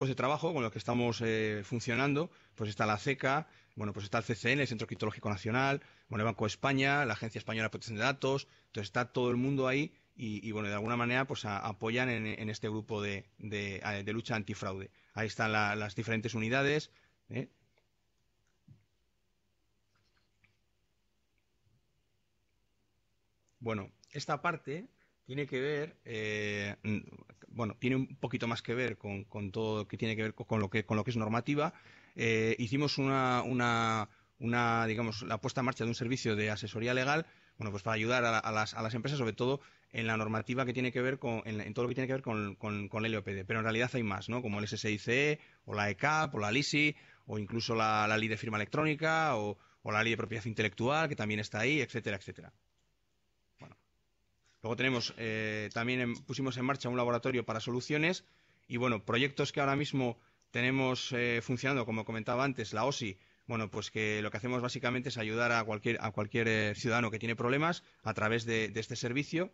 grupos de trabajo con los que estamos funcionando, pues está la CECA, bueno, pues está el CCN, el Centro Criptológico Nacional, bueno, el Banco de España, la Agencia Española de Protección de Datos, entonces está todo el mundo ahí bueno, de alguna manera pues apoyan en este grupo de lucha antifraude. Ahí están las diferentes unidades. ¿eh? Bueno, esta parte tiene que ver, bueno, tiene un poquito más que ver con todo lo que tiene que ver con lo que es normativa. Hicimos digamos, la puesta en marcha de un servicio de asesoría legal, bueno, pues para ayudar a las empresas, sobre todo en la normativa que tiene que ver en todo lo que tiene que ver con la LOPD. Pero en realidad hay más, ¿no? Como el SSICE, o la ECAP, o la LISI, o incluso la ley de firma electrónica, o la ley de propiedad intelectual, que también está ahí, etcétera, etcétera. Bueno, luego tenemos, también pusimos en marcha un laboratorio para soluciones y, bueno, proyectos que ahora mismo tenemos funcionando, como comentaba antes, la OSI, bueno, pues que lo que hacemos básicamente es ayudar a cualquier ciudadano que tiene problemas a través de este servicio.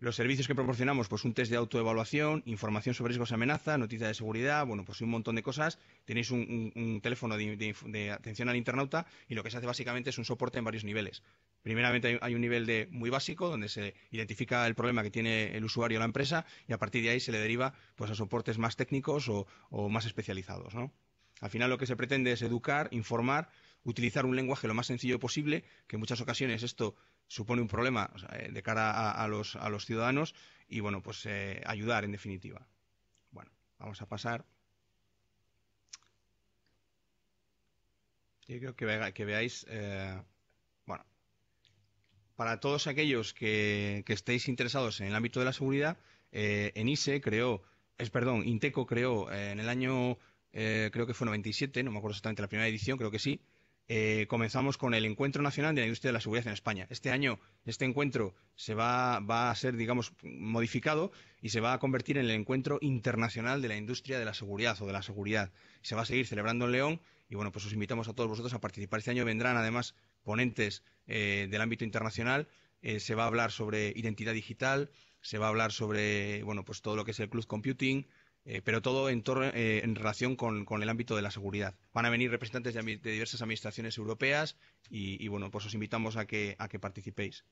Los servicios que proporcionamos, pues un test de autoevaluación, información sobre riesgos y amenazas, noticias de seguridad, bueno, pues un montón de cosas. Tenéis un teléfono de atención al internauta y lo que se hace básicamente es un soporte en varios niveles. Primeramente hay un nivel muy básico donde se identifica el problema que tiene el usuario o la empresa y a partir de ahí se le deriva pues a soportes más técnicos o más especializados, ¿no? Al final lo que se pretende es educar, informar, utilizar un lenguaje lo más sencillo posible, que en muchas ocasiones esto supone un problema, o sea, de cara a los ciudadanos y, bueno, pues ayudar en definitiva. Bueno, vamos a pasar. Yo creo que veáis, bueno, para todos aquellos que estéis interesados en el ámbito de la seguridad, ENISE creó, perdón, Inteco creó en el año, creo que fue 97, no me acuerdo exactamente la primera edición, creo que sí. Comenzamos con el Encuentro Nacional de la Industria de la Seguridad en España. Este año este encuentro va a ser, digamos, modificado y se va a convertir en el Encuentro Internacional de la Industria de la Seguridad o de la Seguridad. Se va a seguir celebrando en León y, bueno, pues os invitamos a todos vosotros a participar. Este año vendrán además ponentes del ámbito internacional. Se va a hablar sobre identidad digital, se va a hablar sobre, bueno, pues todo lo que es el cloud computing, pero todo en relación con el ámbito de la seguridad. Van a venir representantes de diversas administraciones europeas bueno, pues os invitamos a que participéis.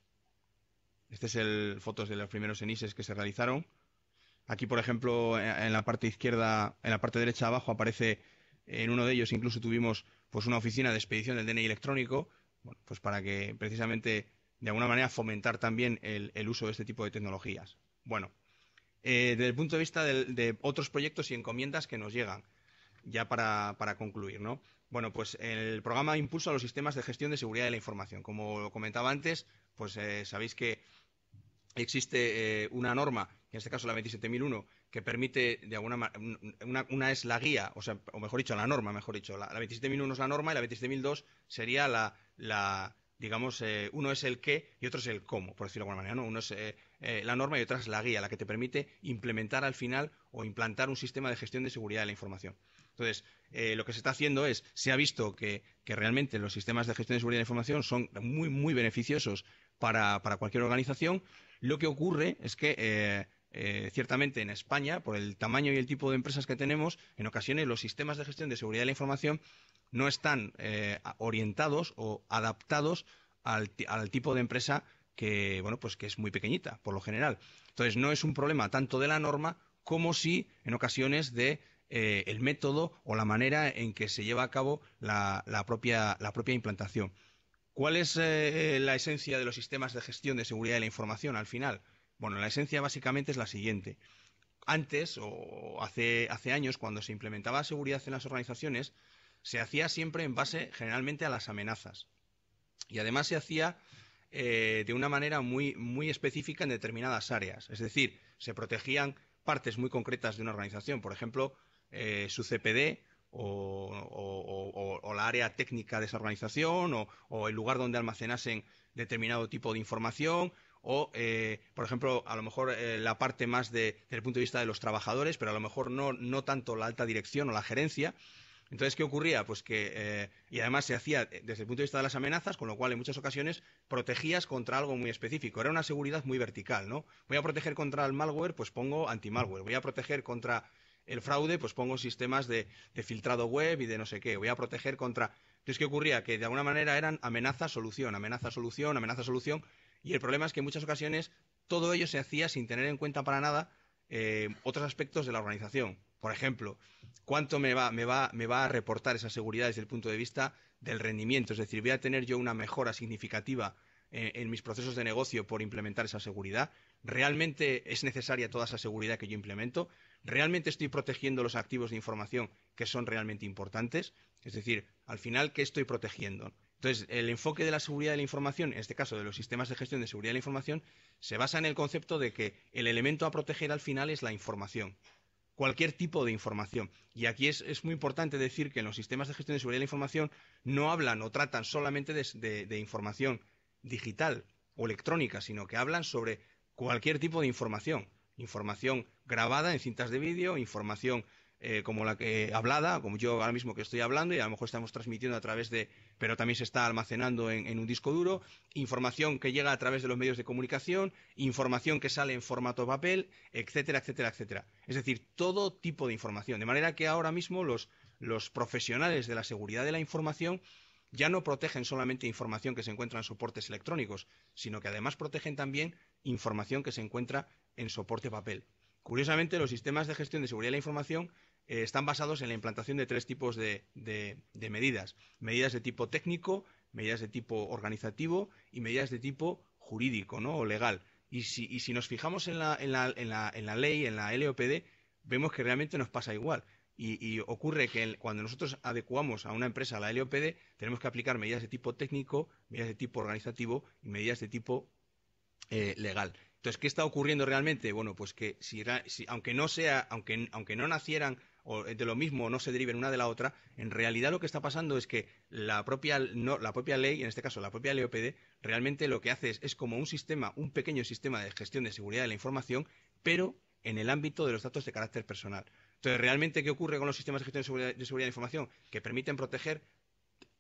Este es fotos de los primeros ENISES que se realizaron. Aquí, por ejemplo, en la parte izquierda, en la parte derecha abajo aparece, en uno de ellos incluso tuvimos pues una oficina de expedición del DNI electrónico, bueno, pues para que precisamente de alguna manera fomentar también el uso de este tipo de tecnologías. Bueno, desde el punto de vista de otros proyectos y encomiendas que nos llegan, ya para concluir, ¿no? Bueno, pues el programa impulsa los sistemas de gestión de seguridad de la información. Como lo comentaba antes, pues sabéis que existe una norma, en este caso la 27001, que permite, de alguna manera, una es la guía, o mejor dicho, la norma, mejor dicho. La 27001 es la norma y la 27002 sería digamos, uno es el qué y otro es el cómo, por decirlo de alguna manera, ¿no? Uno es la norma y otra es la guía, la que te permite implementar al final o implantar un sistema de gestión de seguridad de la información. Entonces, lo que se está haciendo se ha visto que realmente los sistemas de gestión de seguridad de la información son muy, muy beneficiosos para cualquier organización. Lo que ocurre es que, ciertamente en España, por el tamaño y el tipo de empresas que tenemos, en ocasiones los sistemas de gestión de seguridad de la información no están orientados o adaptados al tipo de empresa que, bueno, pues que es muy pequeñita, por lo general. Entonces, no es un problema tanto de la norma como si en ocasiones el método o la manera en que se lleva a cabo la propia implantación. ¿Cuál es la esencia de los sistemas de gestión de seguridad de la información al final? Bueno, la esencia básicamente es la siguiente. Antes, o hace años, cuando se implementaba seguridad en las organizaciones, se hacía siempre en base generalmente a las amenazas. Y además se hacía de una manera muy, muy específica en determinadas áreas. Es decir, se protegían partes muy concretas de una organización. Por ejemplo, su CPD o la área técnica de esa organización o el lugar donde almacenasen determinado tipo de información o, por ejemplo, a lo mejor la parte más desde el punto de vista de los trabajadores, pero a lo mejor no tanto la alta dirección o la gerencia. Entonces, ¿qué ocurría? Pues que, y además se hacía desde el punto de vista de las amenazas, con lo cual en muchas ocasiones protegías contra algo muy específico. Era una seguridad muy vertical, ¿no? Voy a proteger contra el malware, pues pongo anti-malware. Voy a proteger contra el fraude, pues pongo sistemas de filtrado web y de no sé qué. Voy a proteger contra... Entonces, ¿qué ocurría? Que de alguna manera eran amenaza-solución, amenaza-solución, amenaza-solución. Y el problema es que en muchas ocasiones todo ello se hacía sin tener en cuenta para nada otros aspectos de la organización. Por ejemplo, ¿cuánto me va a reportar esa seguridad desde el punto de vista del rendimiento? Es decir, ¿voy a tener yo una mejora significativa en mis procesos de negocio por implementar esa seguridad? ¿Realmente es necesaria toda esa seguridad que yo implemento? ¿Realmente estoy protegiendo los activos de información que son realmente importantes? Es decir, al final, ¿qué estoy protegiendo? Entonces, el enfoque de la seguridad de la información, en este caso de los sistemas de gestión de seguridad de la información, se basa en el concepto de que el elemento a proteger al final es la información, cualquier tipo de información. Y aquí es muy importante decir que en los sistemas de gestión de seguridad de la información no hablan o tratan solamente de información digital o electrónica, sino que hablan sobre cualquier tipo de información. Información grabada en cintas de vídeo, información como la que hablada, como yo ahora mismo que estoy hablando, y a lo mejor estamos transmitiendo a través de, pero también se está almacenando en un disco duro, información que llega a través de los medios de comunicación, información que sale en formato papel, etcétera, etcétera, etcétera. Es decir, todo tipo de información. De manera que ahora mismo los profesionales de la seguridad de la información ya no protegen solamente información que se encuentra en soportes electrónicos, sino que además protegen también información que se encuentra en soporte papel. Curiosamente, los sistemas de gestión de seguridad de la información están basados en la implantación de tres tipos de medidas. Medidas de tipo técnico, medidas de tipo organizativo y medidas de tipo jurídico, ¿no? O legal. Y si nos fijamos en la ley, en la LOPD, vemos que realmente nos pasa igual. Y ocurre que cuando nosotros adecuamos a una empresa a la LOPD, tenemos que aplicar medidas de tipo técnico, medidas de tipo organizativo y medidas de tipo legal. Entonces, ¿qué está ocurriendo realmente? Bueno, pues que aunque no sea, aunque no nacieran o de lo mismo o no se deriven una de la otra, en realidad lo que está pasando es que la propia ley, en este caso la propia LOPD, realmente lo que hace es como un sistema, un pequeño sistema de gestión de seguridad de la información, pero en el ámbito de los datos de carácter personal. Entonces, ¿realmente qué ocurre con los sistemas de gestión de seguridad de la información? Que permiten proteger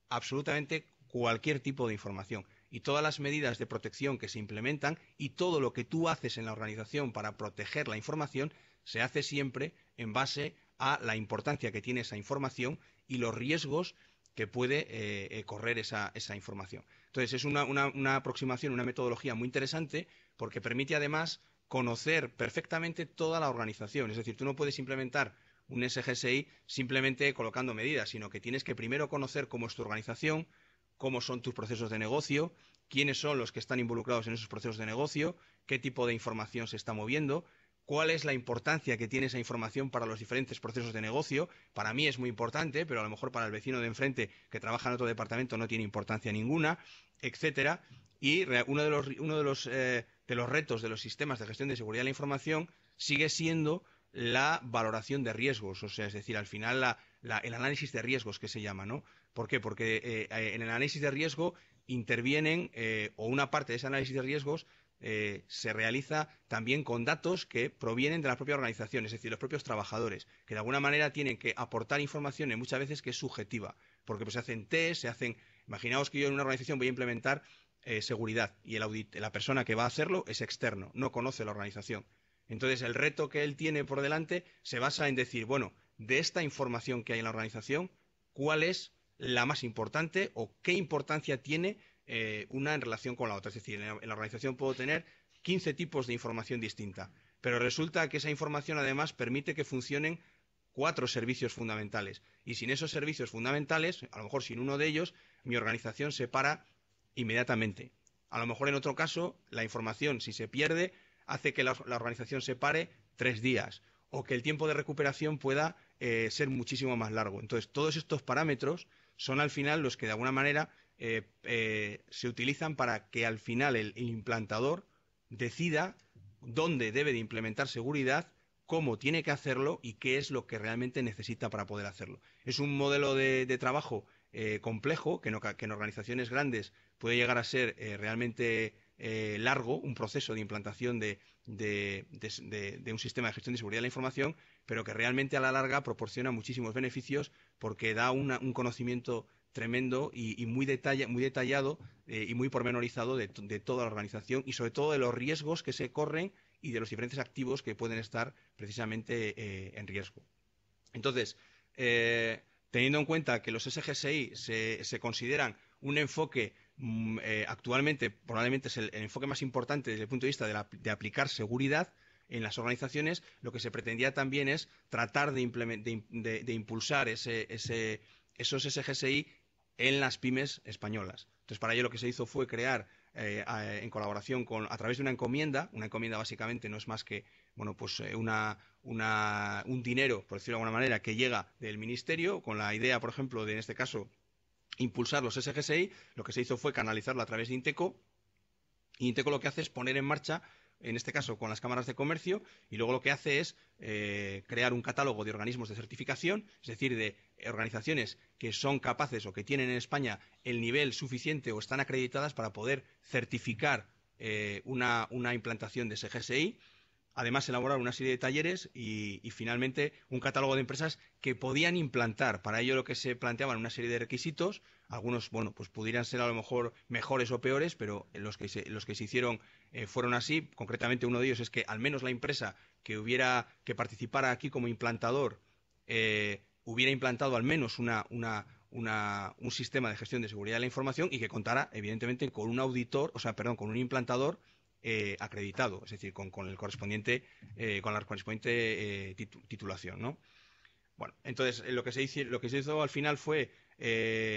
absolutamente cualquier tipo de información y todas las medidas de protección que se implementan y todo lo que tú haces en la organización para proteger la información se hace siempre en base a la importancia que tiene esa información y los riesgos que puede correr esa información. Entonces, es una aproximación, una metodología muy interesante porque permite además conocer perfectamente toda la organización. Es decir, tú no puedes implementar un SGSI simplemente colocando medidas, sino que tienes que primero conocer cómo es tu organización, cómo son tus procesos de negocio, quiénes son los que están involucrados en esos procesos de negocio, qué tipo de información se está moviendo, cuál es la importancia que tiene esa información para los diferentes procesos de negocio. Para mí es muy importante, pero a lo mejor para el vecino de enfrente que trabaja en otro departamento no tiene importancia ninguna, etcétera. Y uno de los retos de los sistemas de gestión de seguridad de la información sigue siendo la valoración de riesgos, o sea, es decir, al final el análisis de riesgos que se llama, ¿no? ¿Por qué? Porque en el análisis de riesgo intervienen, o una parte de ese análisis de riesgos se realiza también con datos que provienen de la propia organización, es decir, los propios trabajadores, que de alguna manera tienen que aportar información muchas veces que es subjetiva, porque pues, se hacen test, imaginaos que yo en una organización voy a implementar seguridad y la persona que va a hacerlo es externo, no conoce la organización. Entonces, el reto que él tiene por delante se basa en decir, bueno, de esta información que hay en la organización, ¿cuál es la más importante o qué importancia tiene una en relación con la otra? Es decir, en la organización puedo tener 15 tipos de información distinta, pero resulta que esa información además permite que funcionen 4 servicios fundamentales. Y sin esos servicios fundamentales, a lo mejor sin uno de ellos, mi organización se para inmediatamente. A lo mejor en otro caso, la información, si se pierde, hace que la organización se pare 3 días o que el tiempo de recuperación pueda ser muchísimo más largo. Entonces, todos estos parámetros son al final los que de alguna manera se utilizan para que al final el implantador decida dónde debe de implementar seguridad, cómo tiene que hacerlo y qué es lo que realmente necesita para poder hacerlo. Es un modelo de trabajo complejo que en organizaciones grandes puede llegar a ser realmente largo, un proceso de implantación de un sistema de gestión de seguridad de la información, pero que realmente a la larga proporciona muchísimos beneficios porque da un conocimiento tremendo y muy detallado y muy pormenorizado de toda la organización y sobre todo de los riesgos que se corren y de los diferentes activos que pueden estar precisamente en riesgo. Entonces, teniendo en cuenta que los SGSI se consideran un enfoque actualmente, probablemente es el enfoque más importante desde el punto de vista de aplicar seguridad en las organizaciones, lo que se pretendía también es tratar de impulsar esos SGSI en las pymes españolas. Entonces, para ello lo que se hizo fue crear, en colaboración a través de una encomienda básicamente no es más que bueno, pues un dinero, por decirlo de alguna manera, que llega del ministerio, con la idea, por ejemplo, de en este caso impulsar los SGSI, lo que se hizo fue canalizarlo a través de Inteco, y Inteco lo que hace es poner en marcha, en este caso con las cámaras de comercio, y luego lo que hace es crear un catálogo de organismos de certificación, es decir, de organizaciones que son capaces o que tienen en España el nivel suficiente o están acreditadas para poder certificar una implantación de SGSI. Además, elaborar una serie de talleres y finalmente un catálogo de empresas que podían implantar. Para ello lo que se planteaban una serie de requisitos, algunos, bueno, pues pudieran ser a lo mejor mejores o peores, pero los que se hicieron fueron así. Concretamente uno de ellos es que al menos la empresa que participara aquí como implantador hubiera implantado al menos un sistema de gestión de seguridad de la información y que contara, evidentemente, con un auditor, o sea, perdón, con un implantador acreditado, es decir, con la correspondiente titulación, ¿no? Bueno, entonces lo que se hizo al final fue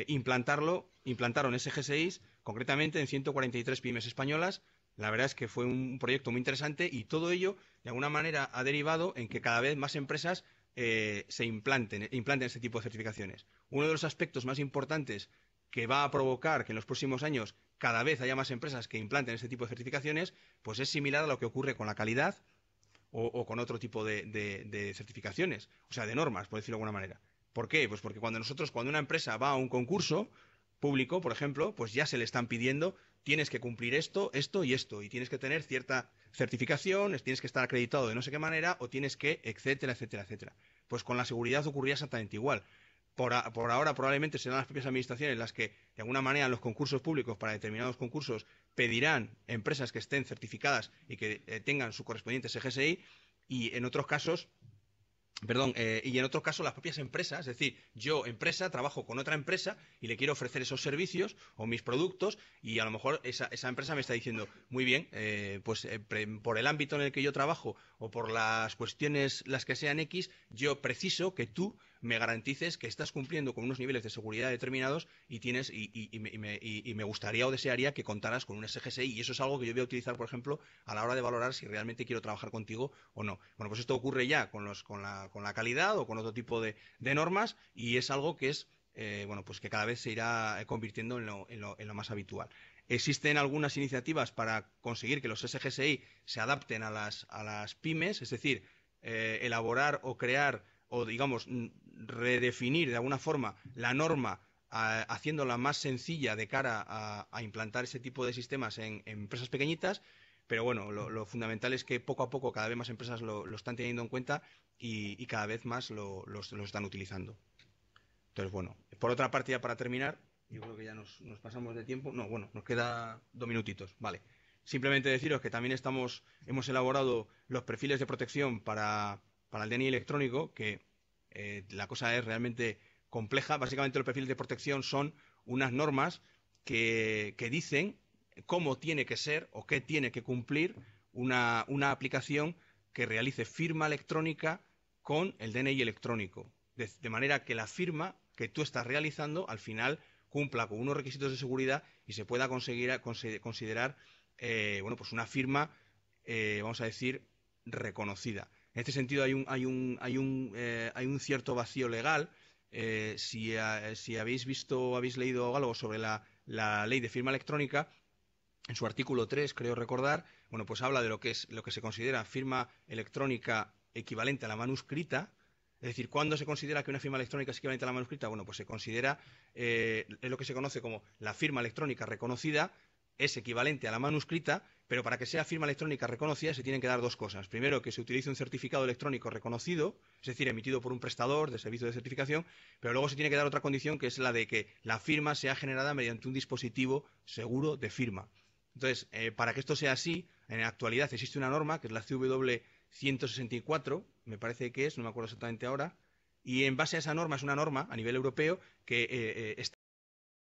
implantaron SGSIs, concretamente en 143 pymes españolas. La verdad es que fue un proyecto muy interesante y todo ello, de alguna manera, ha derivado en que cada vez más empresas se implanten este tipo de certificaciones. Uno de los aspectos más importantes que va a provocar que en los próximos años cada vez haya más empresas que implanten este tipo de certificaciones, pues es similar a lo que ocurre con la calidad o con otro tipo de certificaciones, o sea, de normas, por decirlo de alguna manera. ¿Por qué? Pues porque cuando una empresa va a un concurso público, por ejemplo, pues ya se le están pidiendo, tienes que cumplir esto, esto y esto, y tienes que tener cierta certificación, tienes que estar acreditado de no sé qué manera, o tienes que, etcétera, etcétera, etcétera. Pues con la seguridad ocurría exactamente igual. Por ahora probablemente serán las propias administraciones las que, de alguna manera, en los concursos públicos, para determinados concursos, pedirán empresas que estén certificadas y que tengan su correspondiente SGSI, y en otros casos las propias empresas, es decir, yo, empresa, trabajo con otra empresa y le quiero ofrecer esos servicios o mis productos y a lo mejor esa empresa me está diciendo, muy bien, por el ámbito en el que yo trabajo o por las cuestiones las que sean X, yo preciso que tú me garantices que estás cumpliendo con unos niveles de seguridad determinados y me gustaría o desearía que contaras con un SGSI, y eso es algo que yo voy a utilizar, por ejemplo, a la hora de valorar si realmente quiero trabajar contigo o no. Bueno, pues esto ocurre ya con la calidad o con otro tipo de normas, y es algo que es pues que cada vez se irá convirtiendo en lo más habitual. Existen algunas iniciativas para conseguir que los SGSI se adapten a las pymes, es decir, elaborar o crear o, digamos, redefinir de alguna forma la norma, haciéndola más sencilla de cara a implantar ese tipo de sistemas en empresas pequeñitas. Pero bueno, lo fundamental es que poco a poco cada vez más empresas lo están teniendo en cuenta y cada vez más lo están utilizando. Entonces, bueno, por otra parte, ya para terminar, yo creo que ya nos pasamos de tiempo. No, bueno, nos queda 2 minutitos. Vale. Simplemente deciros que también hemos elaborado los perfiles de protección para el DNI electrónico, que la cosa es realmente compleja. Básicamente los perfiles de protección son unas normas que dicen cómo tiene que ser o qué tiene que cumplir una aplicación que realice firma electrónica con el DNI electrónico. De manera que la firma que tú estás realizando al final cumpla con unos requisitos de seguridad y se pueda considerar pues una firma, vamos a decir, reconocida. En este sentido hay un cierto vacío legal. Si habéis visto o habéis leído algo sobre la ley de firma electrónica, en su artículo 3, creo recordar, bueno, pues habla de lo que se considera firma electrónica equivalente a la manuscrita. Es decir, ¿cuándo se considera que una firma electrónica es equivalente a la manuscrita? Bueno, pues se considera, es lo que se conoce como la firma electrónica reconocida, es equivalente a la manuscrita, pero para que sea firma electrónica reconocida se tienen que dar dos cosas. Primero, que se utilice un certificado electrónico reconocido, es decir, emitido por un prestador de servicio de certificación, pero luego se tiene que dar otra condición, que es la de que la firma sea generada mediante un dispositivo seguro de firma. Entonces, para que esto sea así, en la actualidad existe una norma, que es la CW 164, me parece que es, no me acuerdo exactamente ahora, y en base a esa norma, es una norma a nivel europeo que